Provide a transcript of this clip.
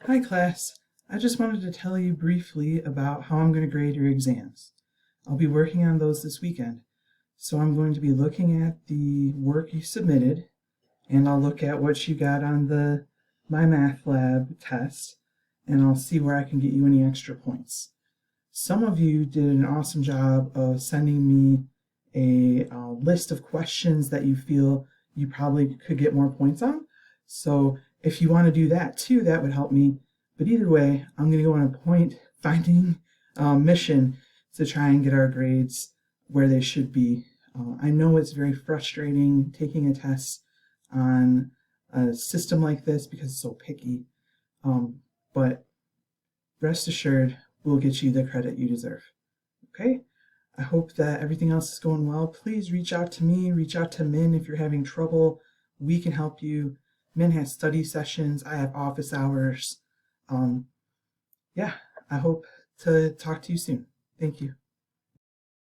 Hi class, I just wanted to tell you briefly about how I'm going to grade your exams. I'll be working on those this weekend. So I'm going to be looking at the work you submitted, and I'll look at what you got on the My Math Lab test, and I'll see where I can get you any extra points. Some of you did an awesome job of sending me a list of questions that you feel you probably could get more points on. So if you want to do that too, that would help me. But either way, I'm going to go on a point finding mission to try and get our grades where they should be. I know it's very frustrating taking a test on a system like this because it's so picky, but rest assured, we'll get you the credit you deserve. Okay? I hope that everything else is going well. Please reach out to me, reach out to Min if you're having trouble. We can help you. Min has study sessions. I have office hours. Yeah, I hope to talk to you soon. Thank you.